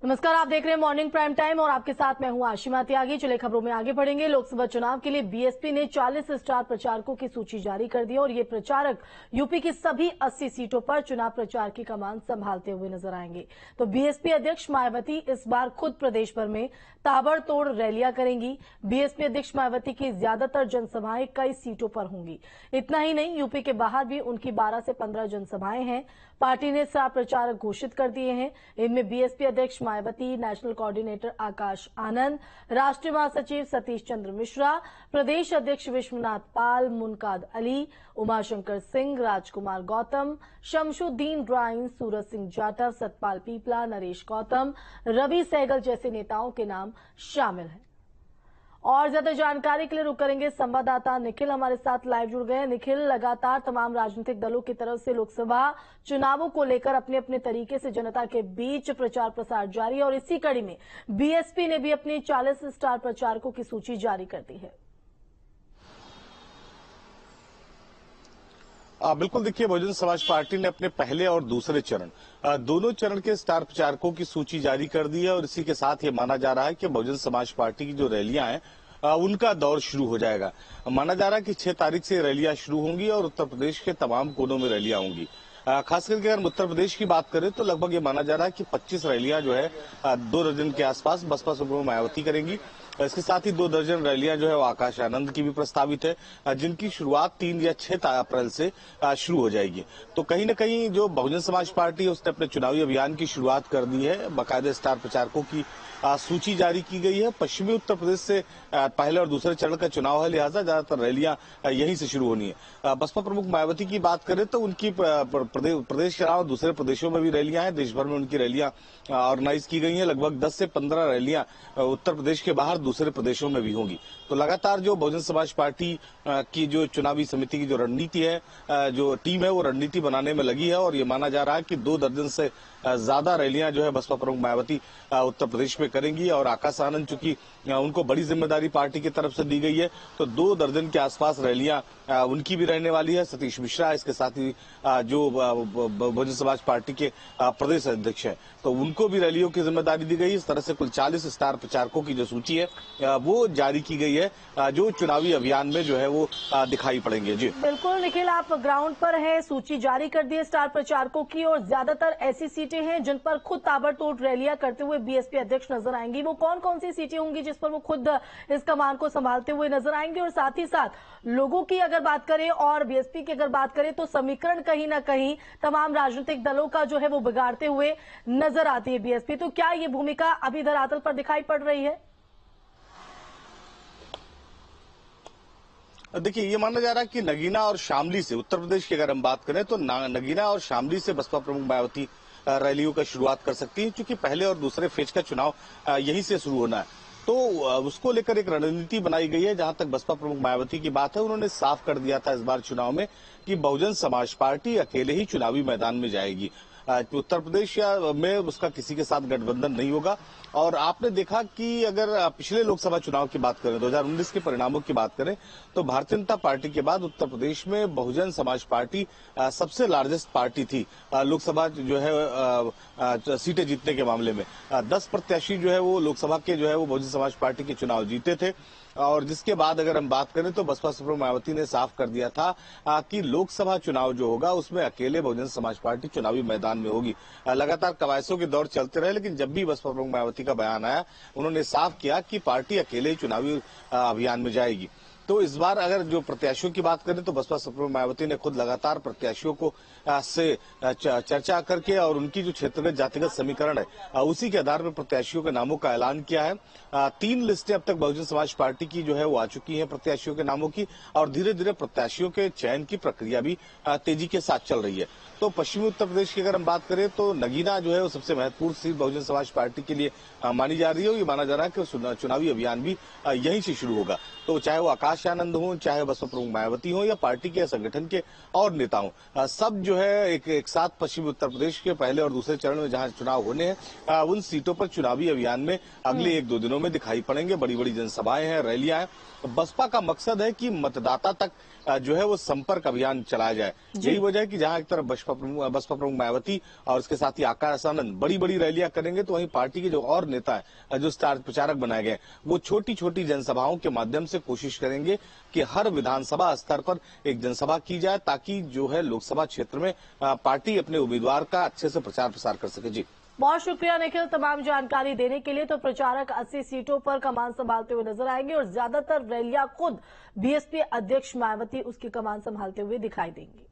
नमस्कार, आप देख रहे हैं मॉर्निंग प्राइम टाइम और आपके साथ मैं हूं आशिमा त्यागी। चले खबरों में आगे बढ़ेंगे। लोकसभा चुनाव के लिए बीएसपी ने 40 स्टार प्रचारकों की सूची जारी कर दी और ये प्रचारक यूपी की सभी 80 सीटों पर चुनाव प्रचार की कमान संभालते हुए नजर आएंगे। तो बीएसपी अध्यक्ष मायावती इस बार खुद प्रदेश भर में ताबड़तोड़ रैलियां करेंगी। बीएसपी अध्यक्ष मायावती की ज्यादातर जनसभाएं कई सीटों पर होंगी। इतना ही नहीं, यूपी के बाहर भी उनकी 12 से 15 जनसभाएं हैं। पार्टी ने स्टार प्रचारक घोषित कर दिए हैं। इनमें बीएसपी अध्यक्ष मायावती, नेशनल कोऑर्डिनेटर आकाश आनंद, राष्ट्रीय महासचिव सतीश चंद्र मिश्रा, प्रदेश अध्यक्ष विश्वनाथ पाल, मुनकाद अली, उमाशंकर सिंह, राजकुमार गौतम, शमशुद्दीन ड्राइन, सूरज सिंह जाटव, सतपाल पीपला, नरेश गौतम, रवि सहगल जैसे नेताओं के नाम शामिल हैं। और ज्यादा जानकारी के लिए रुक करेंगे संवाददाता निखिल हमारे साथ लाइव जुड़ गए हैं। निखिल, लगातार तमाम राजनीतिक दलों की तरफ से लोकसभा चुनावों को लेकर अपने अपने तरीके से जनता के बीच प्रचार प्रसार जारी है और इसी कड़ी में बीएसपी ने भी अपनी 40 स्टार प्रचारकों की सूची जारी कर दी है। बिल्कुल, देखिए, बहुजन समाज पार्टी ने अपने पहले और दूसरे चरण दोनों चरण के स्टार प्रचारकों की सूची जारी कर दी है और इसी के साथ ये माना जा रहा है कि बहुजन समाज पार्टी की जो रैलियां हैं उनका दौर शुरू हो जाएगा। माना जा रहा है कि 6 तारीख से रैलियां शुरू होंगी और उत्तर प्रदेश के तमाम कोनों में रैलियां होंगी। खास करके अगर उत्तर प्रदेश की बात करें तो लगभग ये माना जा रहा है कि 25 रैलियां जो है 2 दर्जन के आसपास बसपा सुप्रीमो मायावती करेंगी। इसके साथ ही 2 दर्जन रैलियां जो है वो आकाश आनंद की भी प्रस्तावित है, जिनकी शुरुआत 3 या 6 अप्रैल से शुरू हो जाएगी। तो कहीं न कहीं जो बहुजन समाज पार्टी है उसने अपने चुनावी अभियान की शुरुआत कर दी है। बाकायदा स्टार प्रचारकों की सूची जारी की गई है। पश्चिमी उत्तर प्रदेश से पहले और दूसरे चरण का चुनाव है, लिहाजा ज्यादातर रैलियां यहीं से शुरू होनी है। बसपा प्रमुख मायावती की बात करें तो उनकी प्रदेश के अलावा दूसरे प्रदेशों में भी रैलियां हैं। देश भर में उनकी रैलियां ऑर्गेनाइज की गई हैं। लगभग 10 से 15 रैलियां उत्तर प्रदेश के बाहर दूसरे प्रदेशों में भी होंगी। तो लगातार जो बहुजन समाज पार्टी की जो चुनावी समिति की जो रणनीति है, जो टीम है, वो रणनीति बनाने में लगी है और ये माना जा रहा है कि 2 दर्जन से ज्यादा रैलियां जो है बसपा प्रमुख मायावती उत्तर प्रदेश में करेंगी। और आकाश आनंद, चूंकि उनको बड़ी जिम्मेदारी पार्टी की तरफ से दी गई है, तो 2 दर्जन के आसपास रैलियां उनकी भी रहने वाली है। सतीश मिश्रा, इसके साथ ही जो बहुजन समाज पार्टी के प्रदेश अध्यक्ष हैं, तो उनको भी रैलियों की जिम्मेदारी दी गई। इस तरह से कुल 40 स्टार प्रचारकों की जो सूची है वो जारी की गई है, जो चुनावी अभियान में जो है वो दिखाई पड़ेंगे। जी बिल्कुल निखिल, आप ग्राउंड पर हैं, सूची जारी कर दी है स्टार प्रचारकों की और ज्यादातर ऐसी सीटें हैं जिन पर खुद ताबड़तोड़ रैलियां करते हुए बीएसपी अध्यक्ष नजर आएंगी। वो कौन कौन सी सीटें होंगी जिस पर वो खुद इस कमान को संभालते हुए नजर आएंगे? और साथ ही साथ लोगों की अगर बात करें और बीएसपी की अगर बात करें तो समीकरण कहीं ना कहीं तमाम राजनीतिक दलों का जो है वो बिगाड़ते हुए नजर आती है बीएसपी। तो क्या ये भूमिका अभी धरातल पर दिखाई पड़ रही है? देखिए, ये माना जा रहा है कि नगीना और शामली से, उत्तर प्रदेश की अगर हम बात करें तो नगीना और शामली से बसपा प्रमुख मायावती रैलियों का शुरुआत कर सकती है, क्योंकि पहले और दूसरे फेज का चुनाव यहीं से शुरू होना है। तो उसको लेकर एक रणनीति बनाई गई है। जहां तक बसपा प्रमुख मायावती की बात है, उन्होंने साफ कर दिया था इस बार चुनाव में कि बहुजन समाज पार्टी अकेले ही चुनावी मैदान में जाएगी। उत्तर प्रदेश में उसका किसी के साथ गठबंधन नहीं होगा। और आपने देखा कि अगर पिछले लोकसभा चुनाव की बात करें, 2019 के परिणामों की बात करें, तो भारतीय जनता पार्टी के बाद उत्तर प्रदेश में बहुजन समाज पार्टी सबसे लार्जेस्ट पार्टी थी लोकसभा जो है सीटें जीतने के मामले में। 10 प्रत्याशी जो है वो लोकसभा के जो है वो बहुजन समाज पार्टी के चुनाव जीते थे। और जिसके बाद अगर हम बात करें तो बसपा सुप्रीमो मायावती ने साफ कर दिया था कि लोकसभा चुनाव जो होगा उसमें अकेले बहुजन समाज पार्टी चुनावी मैदान में होगी। लगातार कवायसों के दौर चलते रहे, लेकिन जब भी बसपा प्रमुख मायावती का बयान आया, उन्होंने साफ किया कि पार्टी अकेले चुनावी अभियान में जाएगी। तो इस बार अगर जो प्रत्याशियों की बात करें तो बसपा सुप्रीमो मायावती ने खुद लगातार प्रत्याशियों को से चर्चा करके और उनकी जो क्षेत्रगत जातिगत समीकरण है उसी के आधार पर प्रत्याशियों के नामों का ऐलान किया है। 3 लिस्टें अब तक बहुजन समाज पार्टी की जो है वो आ चुकी हैं प्रत्याशियों के नामों की, और धीरे धीरे प्रत्याशियों के चयन की प्रक्रिया भी तेजी के साथ चल रही है। तो पश्चिमी उत्तर प्रदेश की अगर हम बात करें तो नगीना जो है वो सबसे महत्वपूर्ण सीट बहुजन समाज पार्टी के लिए मानी जा रही है। ये माना जा रहा है कि चुनावी अभियान भी यहीं से शुरू होगा। तो चाहे वो आकाश आनंद हो, चाहे बसपा प्रमुख मायावती हो या पार्टी के संगठन के और नेता हो, सब जो है एक साथ पश्चिमी उत्तर प्रदेश के पहले और दूसरे चरण में जहां चुनाव होने हैं उन सीटों पर चुनावी अभियान में अगले 1-2 दिनों में दिखाई पड़ेंगे। बड़ी बड़ी जनसभाएं हैं, रैलियां हैं। बसपा का मकसद है कि मतदाता तक जो है वो संपर्क अभियान चलाया जाए। यही वजह है कि जहां एक तरफ बसपा प्रमुख मायावती और उसके साथ ही आकाश आनंद बड़ी बड़ी रैलियां करेंगे, तो वहीं पार्टी के जो और नेता है, जो स्टार प्रचारक बनाए गए, वो छोटी छोटी जनसभाओं के माध्यम से कोशिश करेंगे कि हर विधानसभा स्तर पर एक जनसभा की जाए, ताकि जो है लोकसभा क्षेत्र में पार्टी अपने उम्मीदवार का अच्छे से प्रचार प्रसार कर सके। जी, बहुत शुक्रिया निखिल, तमाम जानकारी देने के लिए। तो प्रचारक 80 सीटों पर कमान संभालते हुए नजर आएंगे और ज्यादातर रैलियां खुद बीएसपी अध्यक्ष मायावती उसकी कमान संभालते हुए दिखाई देंगी।